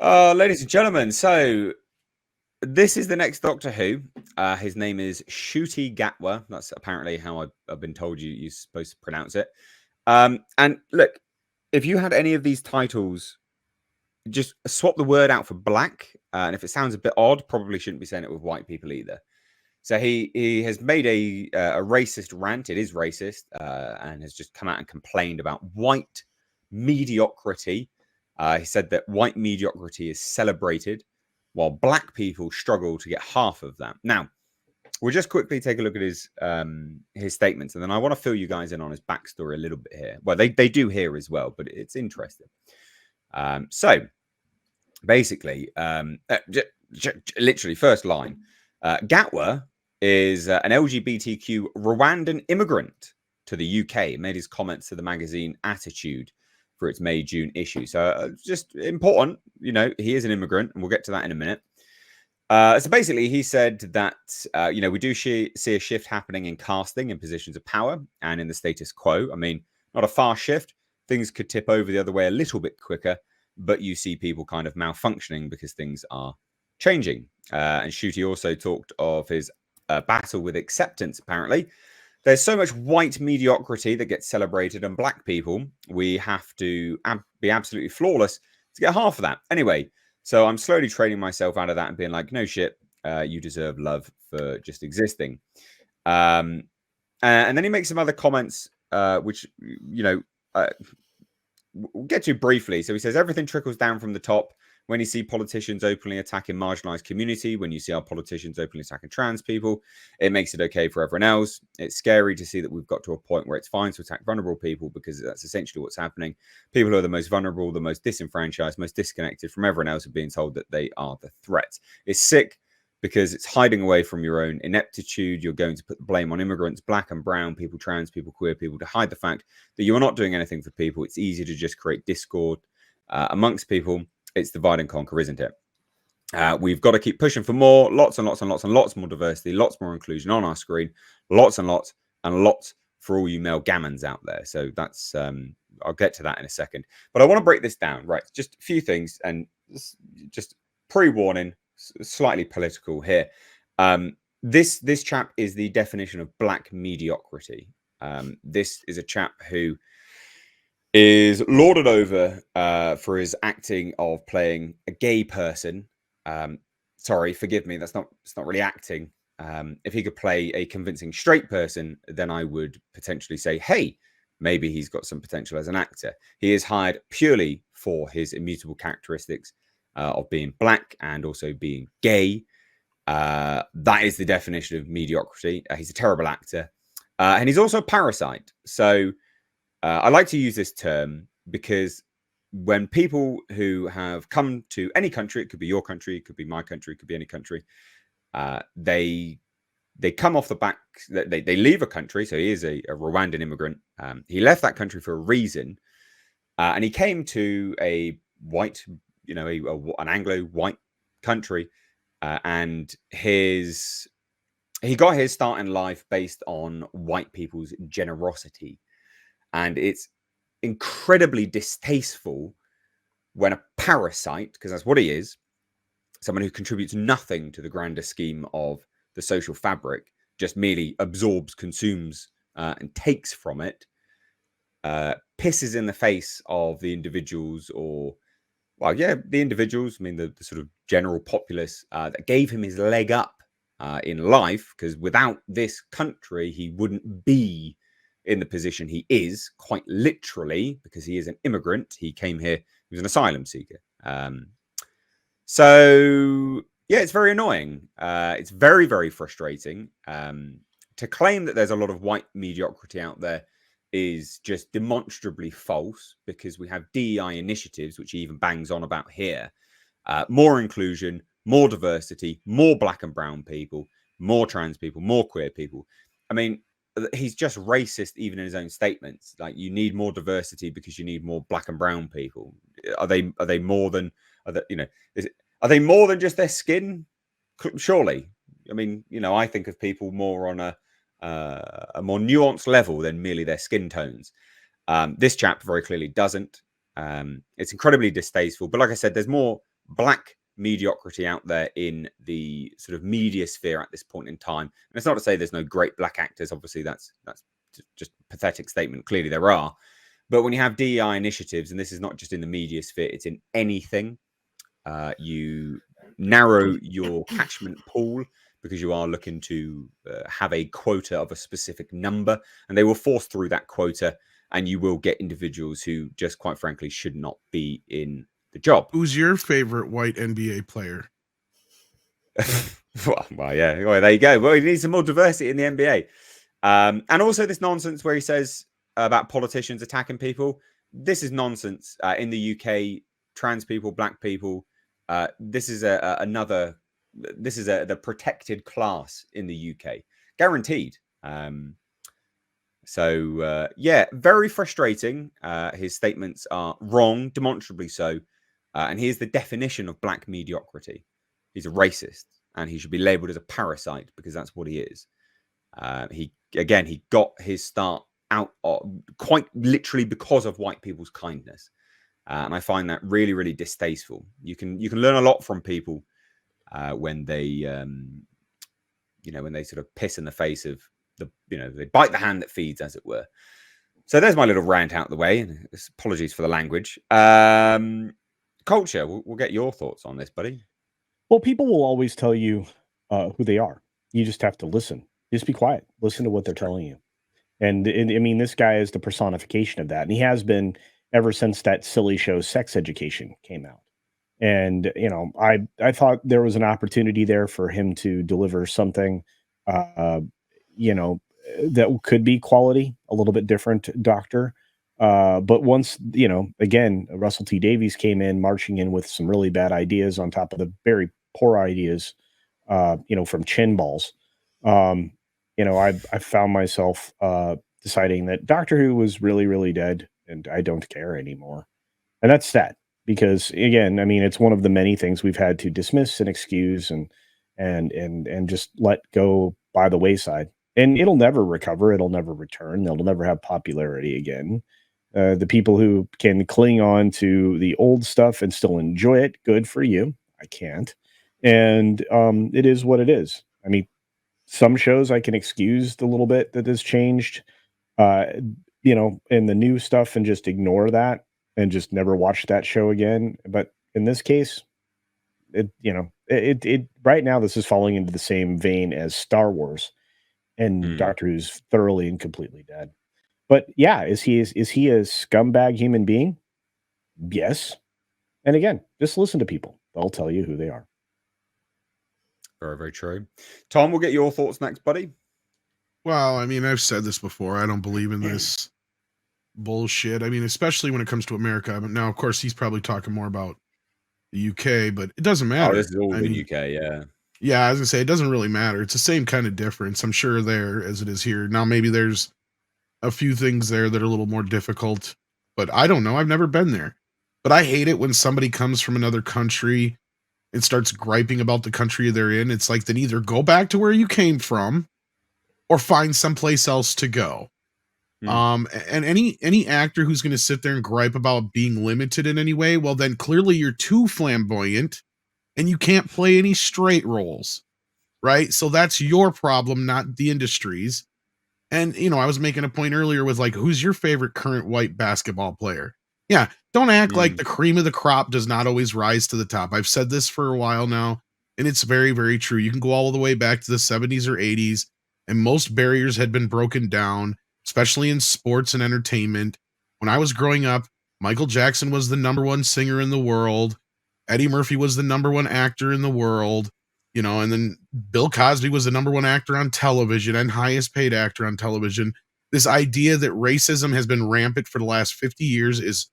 Ladies and gentlemen, so this is the next Doctor Who. His name is Ncuti Gatwa. That's apparently how I've been told you're supposed to pronounce it. And look, if you had any of these titles, just swap the word out for black. And if it sounds a bit odd, probably shouldn't be saying it with white people either. So he has made a racist rant. It is racist, and has just come out and complained about white mediocrity. He said that white mediocrity is celebrated, while black people struggle to get half of that. Now, we'll just quickly take a look at his statements, and then I want to fill you guys in on his backstory a little bit here. Well, they do here as well, but it's interesting. So basically, literally, first line. Gatwa is an LGBTQ Rwandan immigrant to the UK. Made his comments to the magazine Attitude for its May-June issue. So just important, he is an immigrant, and we'll get to that in a minute. So basically, he said that, we do see a shift happening in casting in positions of power and in the status quo. I mean, not a fast shift. Things could tip over the other way a little bit quicker, but you see people kind of malfunctioning because things are changing. And Ncuti also talked of his battle with acceptance, apparently. There's so much white mediocrity that gets celebrated, and black people, we have to be absolutely flawless to get half of that. Anyway, so I'm slowly training myself out of that and being like, no shit, you deserve love for just existing. And then he makes some other comments, which, we'll get to briefly. So he says, everything trickles down from the top. When you see politicians openly attacking marginalized community, when you see our politicians openly attacking trans people, it makes it okay for everyone else. It's scary to see that we've got to a point where it's fine to attack vulnerable people, because that's essentially what's happening. People who are the most vulnerable, the most disenfranchised, most disconnected from everyone else are being told that they are the threat. It's sick because it's hiding away from your own ineptitude. You're going to put the blame on immigrants, black and brown people, trans people, queer people, to hide the fact that you are not doing anything for people. It's easy to just create discord amongst people. It's divide and conquer, isn't it? We've got to keep pushing for more, lots and lots and lots and lots more diversity, lots more inclusion on our screen, lots and lots and lots for all you male gammons out there. So that's, I'll get to that in a second. But I want to break this down, right? Just a few things, and just pre-warning, slightly political here. This chap is the definition of black mediocrity. This is a chap who is lauded over for his acting of playing a gay person. Sorry, forgive me, it's not really acting. If he could play a convincing straight person, then I would potentially say, hey, maybe he's got some potential as an actor. He is hired purely for his immutable characteristics of being black and also being gay. That is the definition of mediocrity. He's a terrible actor. And he's also a parasite. So I like to use this term because when people who have come to any country, it could be your country, it could be my country, it could be any country, they come off the back, they leave a country. So he is a Rwandan immigrant. He left that country for a reason, and he came to a white, an Anglo-white country, and he got his start in life based on white people's generosity. And it's incredibly distasteful when a parasite, because that's what he is, someone who contributes nothing to the grander scheme of the social fabric, just merely absorbs, consumes, and takes from it, pisses in the face of the individuals, the individuals, I mean, the sort of general populace that gave him his leg up in life, because without this country, he wouldn't be in the position he is, quite literally, because he is an immigrant. He came here, he was an asylum seeker. So yeah, it's very annoying. It's very, very frustrating. To claim that there's a lot of white mediocrity out there is just demonstrably false, because we have DEI initiatives, which he even bangs on about here. More inclusion, more diversity, more black and brown people, more trans people, more queer people. I mean, he's just racist even in his own statements. Like, you need more diversity because you need more black and brown people. Are they more than, are they more than just their skin? Surely. I mean, I think of people more on a more nuanced level than merely their skin tones. This chap very clearly doesn't. It's incredibly distasteful. But like I said, there's more black mediocrity out there in the sort of media sphere at this point in time. And it's not to say there's no great black actors. Obviously, that's just a pathetic statement. Clearly, there are. But when you have DEI initiatives, and this is not just in the media sphere, it's in anything, you narrow your catchment pool because you are looking to have a quota of a specific number, and they will force through that quota, and you will get individuals who just quite frankly should not be in the job. Who's your favorite white NBA player? Well, yeah. Well, there you go. Well, you need some more diversity in the NBA. And also this nonsense where he says about politicians attacking people. This is nonsense. In the UK, trans people, black people, this is the protected class in the UK, guaranteed. So very frustrating. His statements are wrong, demonstrably so. And here's the definition of black mediocrity. He's a racist, and he should be labeled as a parasite because that's what he is. He got his start out quite literally because of white people's kindness. And I find that really, really distasteful. You can learn a lot from people when they, when they sort of piss in the face of they bite the hand that feeds, as it were. So there's my little rant out the way. And apologies for the language. Culture, we'll get your thoughts on this, buddy. Well, people will always tell you who they are. You just have to listen. Just be quiet. Listen to what they're telling you. And I mean, this guy is the personification of that. And he has been ever since that silly show Sex Education came out. And, I thought there was an opportunity there for him to deliver something, that could be quality, a little bit different doctor. But once, again, Russell T. Davies came in marching in with some really bad ideas on top of the very poor ideas, from chin balls. I found myself deciding that Doctor Who was really, really dead and I don't care anymore. And that's sad because, again, I mean, it's one of the many things we've had to dismiss and excuse and just let go by the wayside. And it'll never recover. It'll never return. It'll never have popularity again. The people who can cling on to the old stuff and still enjoy it, good for you. I can't. And it is what it is. I mean, some shows I can excuse the little bit that has changed, in the new stuff and just ignore that and just never watch that show again. But in this case, it right now, this is falling into the same vein as Star Wars, and Doctor Who's thoroughly and completely dead. But yeah, is he a scumbag human being? Yes. And again, just listen to people. They'll tell you who they are. Very, very true. Tom, we'll get your thoughts next, buddy. Well, I mean, I've said this before. I don't believe in this bullshit. I mean, especially when it comes to America. Now, of course, he's probably talking more about the UK, but it doesn't matter. Oh, this is all the UK, yeah. Yeah, I was going to say, it doesn't really matter. It's the same kind of difference, I'm sure, there as it is here. Now, maybe there's a few things there that are a little more difficult, but I don't know. I've never been there. But I hate it when somebody comes from another country and starts griping about the country they're in. It's like, then either go back to where you came from or find someplace else to go. And any actor who's going to sit there and gripe about being limited in any way, well, then clearly you're too flamboyant and you can't play any straight roles, right? So that's your problem, not the industry's. And, I was making a point earlier with like, who's your favorite current white basketball player? Yeah, don't act like the cream of the crop does not always rise to the top. I've said this for a while now, and it's very, very true. You can go all the way back to the 70s or 80s, and most barriers had been broken down, especially in sports and entertainment. When I was growing up, Michael Jackson was the number one singer in the world. Eddie Murphy was the number one actor in the world. And then Bill Cosby was the number one actor on television and highest paid actor on television. This idea that racism has been rampant for the last 50 years is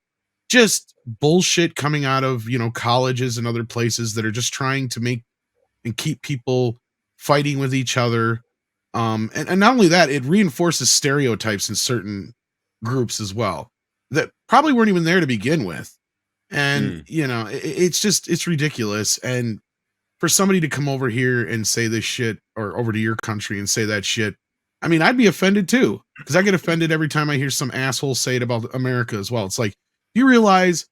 just bullshit coming out of, colleges and other places that are just trying to make and keep people fighting with each other. And not only that, it reinforces stereotypes in certain groups as well that probably weren't even there to begin with. And, it's ridiculous. And for somebody to come over here and say this shit, or over to your country and say that shit, I mean, I'd be offended too, because I get offended every time I hear some asshole say it about America as well. It's like, you realize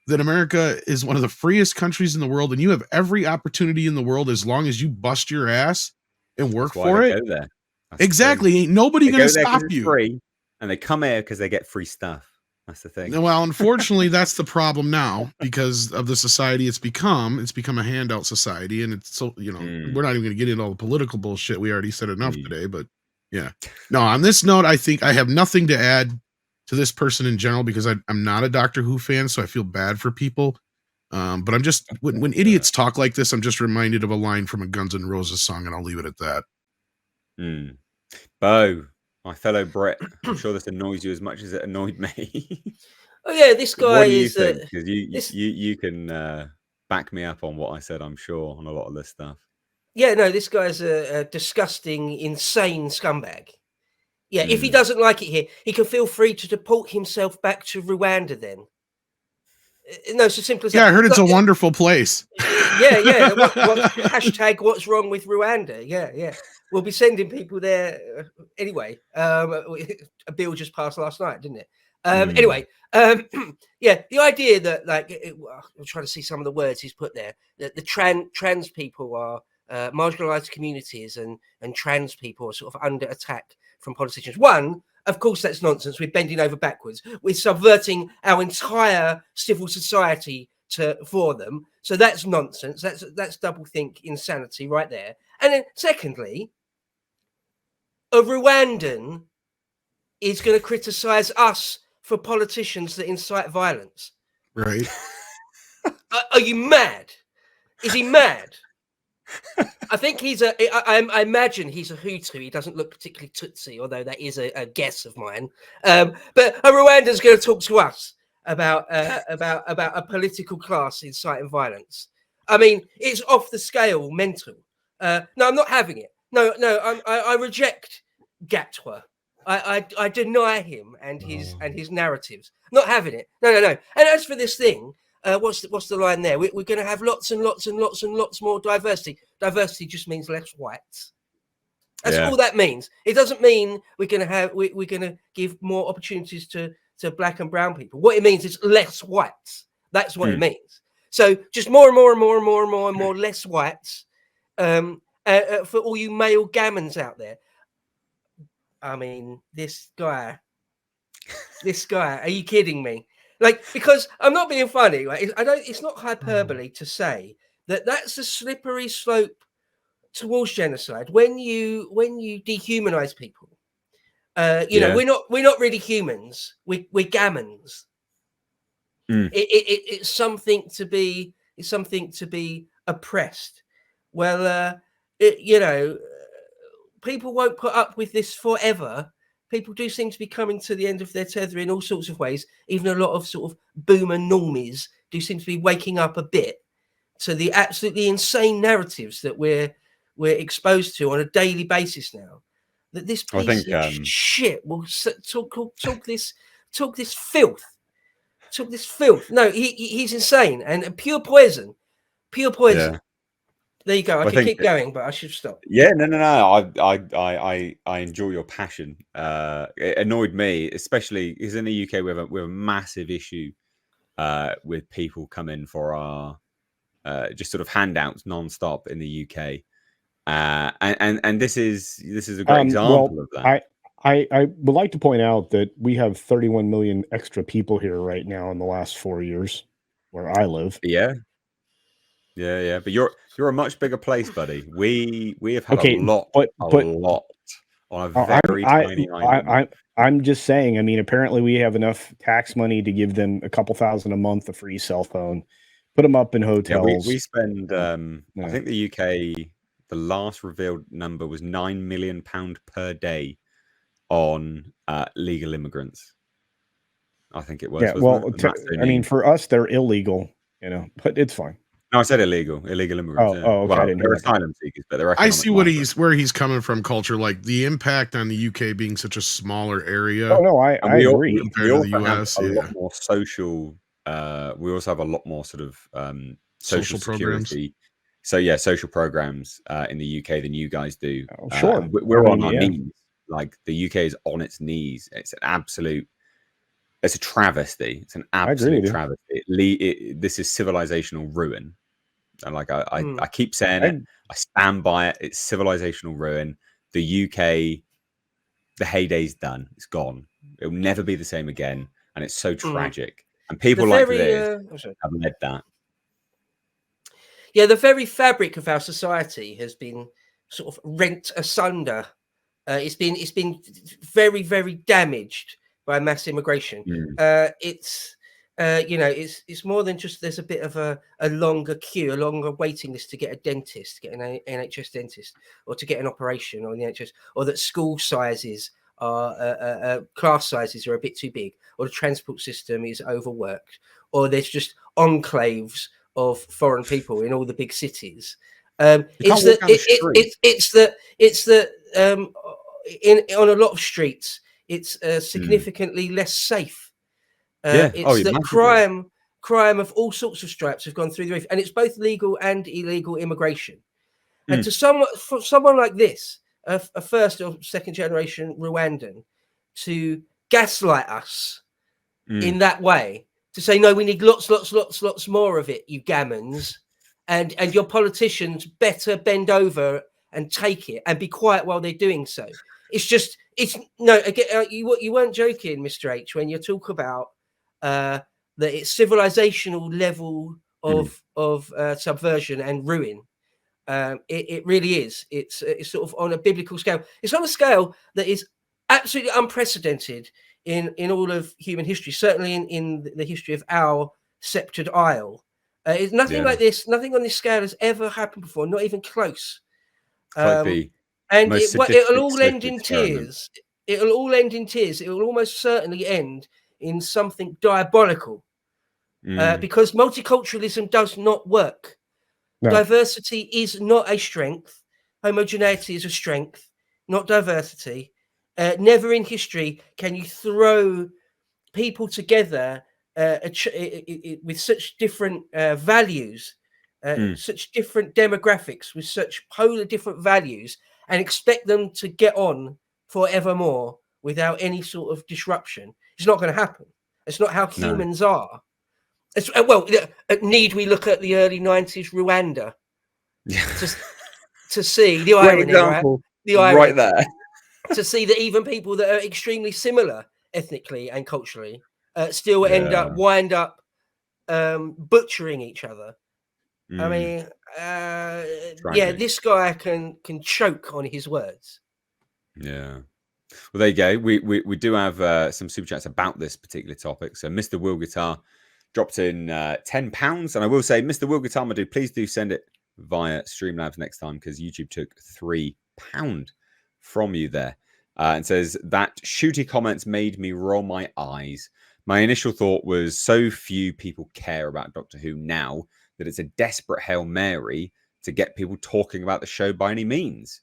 that America is one of the freest countries in the world, and you have every opportunity in the world as long as you bust your ass and work That's why for they it. go there. That's the thing. Exactly. Ain't nobody They going to go there because stop it's you. free, and they come here because they get free stuff. That's the thing. Well, unfortunately, that's the problem now because of the society it's become. It's become a handout society, and it's so, you know, we're not even going to get into all the political bullshit. We already said enough today, but yeah. No, on this note, I think I have nothing to add to this person in general because I'm not a Doctor Who fan, so I feel bad for people. But I'm just when idiots talk like this, I'm just reminded of a line from a Guns N' Roses song, and I'll leave it at that. Bo, my fellow Brit, I'm sure this annoys you as much as it annoyed me. Oh yeah, this guy What do you is. think? Because you can back me up on what I said, I'm sure, on a lot of this stuff. Yeah, no, this guy's a disgusting, insane scumbag. Yeah, if he doesn't like it here, he can feel free to deport himself back to Rwanda then. No, it's as simple as that. Yeah, I heard it's a wonderful place. Yeah. Hashtag what's wrong with Rwanda? Yeah. We'll be sending people there anyway. A bill just passed last night, didn't it? Anyway, yeah, the idea that I'm trying to see some of the words he's put there. That the trans people are marginalized communities and trans people are sort of under attack from politicians. One, of course, that's nonsense. We're bending over backwards. We're subverting our entire civil society for them. So that's nonsense. That's doublethink insanity right there. And then secondly, a Rwandan is going to criticize us for politicians that incite violence. Right. Are you mad? Is he mad? I think I imagine he's a Hutu. He doesn't look particularly Tutsi, although that is a guess of mine. But a Rwandan's going to talk to us about a political class inciting violence. I mean, it's off the scale, mental. No, I'm not having it. No, I reject Gatwa. I deny him and his narratives. Not having it. No. And as for this thing, what's the line there? We're going to have lots and lots more diversity. Diversity just means less whites. That's all that means. It doesn't mean we're going to give more opportunities to black and brown people. What it means is less whites. That's what it means. So just more and more less whites for all you male gammons out there. I mean, this guy. Are you kidding me? Like, because I'm not being funny, right? It's not hyperbole to say that that's a slippery slope towards genocide when you dehumanize people. You know, we're not really humans. We're gammons. It's something to be oppressed. Well, you know, people won't put up with this forever. People do seem to be coming to the end of their tether in all sorts of ways. Even a lot of sort of boomer normies do seem to be waking up a bit to the absolutely insane narratives that we're exposed to on a daily basis now. That this piece of shit will talk this filth. No, he's insane and pure poison. Yeah. There you go. I could keep going, but I should stop. Yeah, no. I enjoy your passion. It annoyed me, especially because in the UK we have a massive issue with people coming for our just sort of handouts non-stop in the UK, and this is a great example of that. I would like to point out that we have 31 million extra people here right now in the last 4 years where I live. Yeah. But you're a much bigger place, buddy. We have had a lot on a very tiny island. I'm just saying. I mean, apparently we have enough tax money to give them a couple thousand a month, a free cell phone, put them up in hotels. We spend. I think the UK, the last revealed number was £9 million per day on legal immigrants. I think it was. Yeah. Well, I mean, for us, they're illegal, you know, but it's fine. No, I said illegal immigrants. Oh, okay. Well, they're asylum seekers, but they're. I see where he's coming from. Culture, like the impact on the UK being such a smaller area. Oh no, I agree. Compared to the US, a lot more social. We also have a lot more sort of social programs. Security. So yeah, social programs in the UK than you guys do. Oh, sure, we're on our knees. Like the UK is on its knees. It's an absolute it's a travesty. It's an agree absolute with you. travesty. This is civilizational ruin. And like Mm. I keep saying it, I stand by it. It's civilizational ruin. The UK, the heyday's done. It's gone. It'll never be the same again. And it's so tragic. And people The like very, this have led that. Yeah, the very fabric of our society has been sort of rent asunder. It's been very, very damaged by mass immigration. It's it's more than just there's a bit of a longer queue, a longer waiting list to get a dentist, to get an NHS dentist, or to get an operation on the NHS, or that school sizes are class sizes are a bit too big, or the transport system is overworked, or there's just enclaves of foreign people in all the big cities. It's that on a lot of streets it's significantly less safe. It's that crime of all sorts of stripes have gone through the roof, and it's both legal and illegal immigration. And to someone like this, a first or second generation Rwandan, to gaslight us in that way, to say, no, we need lots more of it, you gammons, and your politicians better bend over and take it and be quiet while they're doing so. You weren't joking, Mr. H, when you talk about that it's civilizational level of subversion and ruin. It really is. It's sort of on a biblical scale. It's on a scale that is absolutely unprecedented in all of human history, certainly in the history of our sceptred isle. It's nothing like this. Nothing on this scale has ever happened before, not even close. And it'll all end in tears. It'll all end in tears. It will almost certainly end in something diabolical, because multiculturalism does not work. No. Diversity is not a strength. Homogeneity is a strength, not diversity. Never in history can you throw people together with such different values, such different demographics, with such polar different values, and expect them to get on forevermore without any sort of disruption. It's not going to happen. It's not how humans are. It's, need we look at the early 90s Rwanda to see the irony, right? The irony, right there. To see that even people that are extremely similar ethnically and culturally still wind up butchering each other. I mean, this guy can choke on his words. Yeah. Well, there you go. We do have some super chats about this particular topic. So Mr. Will Guitar dropped in £10, and I will say, Mr. Will Guitar, my dude, please do send it via Streamlabs next time, because YouTube took £3 from you there. And says that shooty comments made me roll my eyes. My initial thought was, so few people care about Doctor Who now that it's a desperate Hail Mary to get people talking about the show by any means.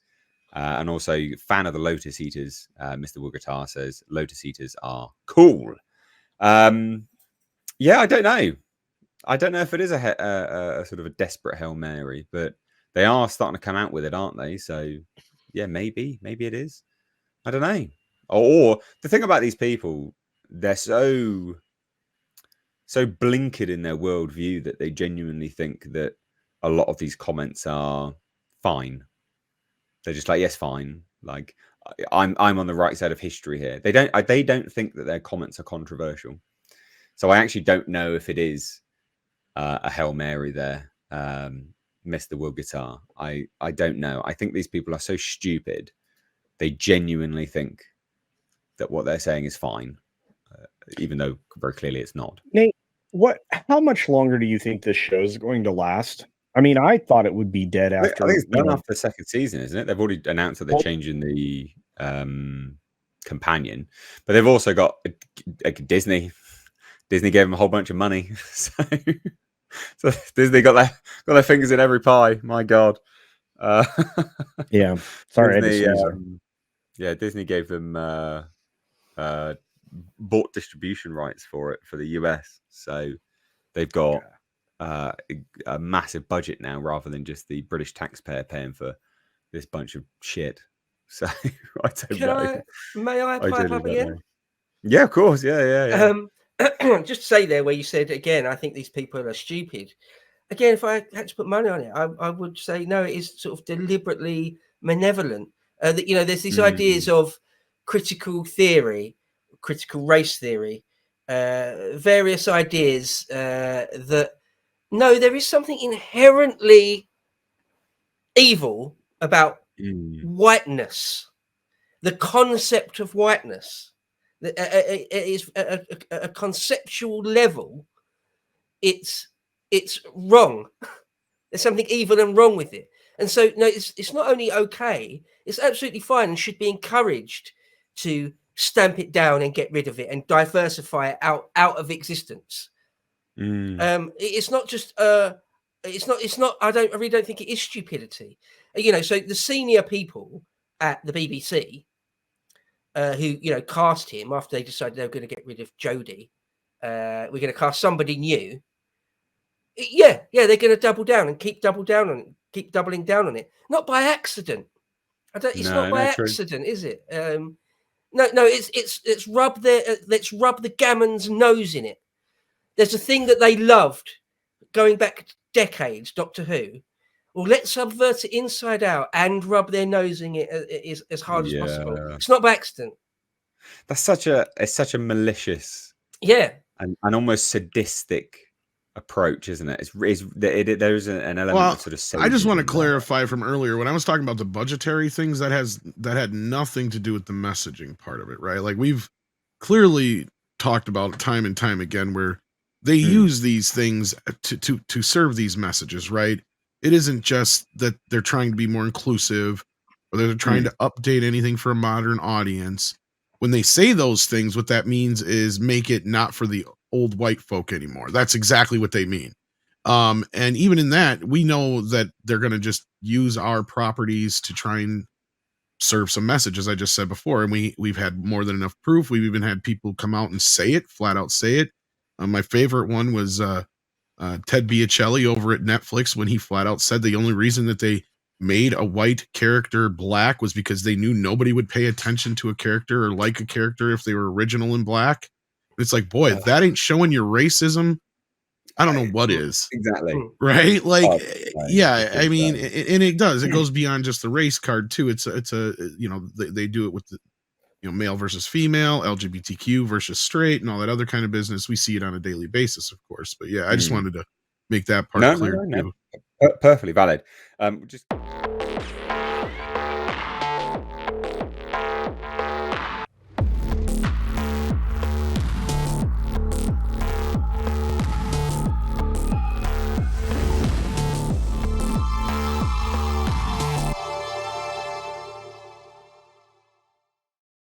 And also, fan of the Lotus Eaters, Mr. Will Guitar says Lotus Eaters are cool. Yeah, I don't know. I don't know if it is a sort of a desperate Hail Mary, but they are starting to come out with it, aren't they? So, yeah, maybe it is. I don't know. Or the thing about these people, they're so blinkered in their worldview that they genuinely think that a lot of these comments are fine. They're just like, yes, fine. Like, I'm on the right side of history here. They don't think that their comments are controversial. So I actually don't know if it is a Hail Mary there, Mr. Will Guitar. I don't know. I think these people are so stupid. They genuinely think that what they're saying is fine, even though very clearly it's not. Nate, how much longer do you think this show is going to last? I mean, I thought it would be dead after. I think it's done after the second season, isn't it? They've already announced that they're changing the companion, but they've also got Disney. Disney gave them a whole bunch of money, so Disney got their fingers in every pie. My God. Yeah, sorry, Disney, Disney gave them bought distribution rights for it for the US, so they've got a massive budget now, rather than just the British taxpayer paying for this bunch of shit. So I don't know. May I pipe up again? Yeah, of course. Yeah. Just to say there where you said again, I think these people are stupid. Again, if I had to put money on it, I would say no. It is sort of deliberately malevolent. That there's these ideas of critical theory, critical race theory, various ideas that no, there is something inherently evil about whiteness, the concept of whiteness. It is a conceptual level. It's wrong. There's something evil and wrong with it. And so no, it's not only okay, it's absolutely fine and should be encouraged to stamp it down and get rid of it and diversify it out of existence. It's not just it's not I really don't think it is stupidity. So the senior people at the BBC who cast him after they decided they were going to get rid of Jodie, we're going to cast somebody new. Yeah, they're going to double down and keep doubling down on it. Not by accident. It's not by accident, is it? No, it's rub let's rub the gammon's nose in it. There's a thing that they loved going back decades, Doctor Who. Well, let's subvert it inside out and rub their nose in it as hard as possible. It's not by accident. That's such a malicious, and almost sadistic approach, isn't it? There's an element of sort of. I just want to clarify from earlier when I was talking about the budgetary things that had nothing to do with the messaging part of it, right? Like we've clearly talked about time and time again where they use these things to serve these messages, right? It isn't just that they're trying to be more inclusive or they're trying to update anything for a modern audience. When they say those things, what that means is make it not for the old white folk anymore. That's exactly what they mean. And even in that, we know that they're going to just use our properties to try and serve some message, as I just said before. And we've had more than enough proof. We've even had people come out and say it, flat out say it. My favorite one was Ted Biacelli over at Netflix when he flat out said the only reason that they made a white character black was because they knew nobody would pay attention to a character or like a character if they were original in black. It's like, boy, if that ain't showing your racism, I don't know what is. Exactly. Right? Like, I mean, and it does. It goes beyond just the race card too. It's a they do it with the male versus female, LGBTQ versus straight, and all that other kind of business. We see it on a daily basis, of course. But yeah, I just wanted to make that part clear too. Perfectly valid. Just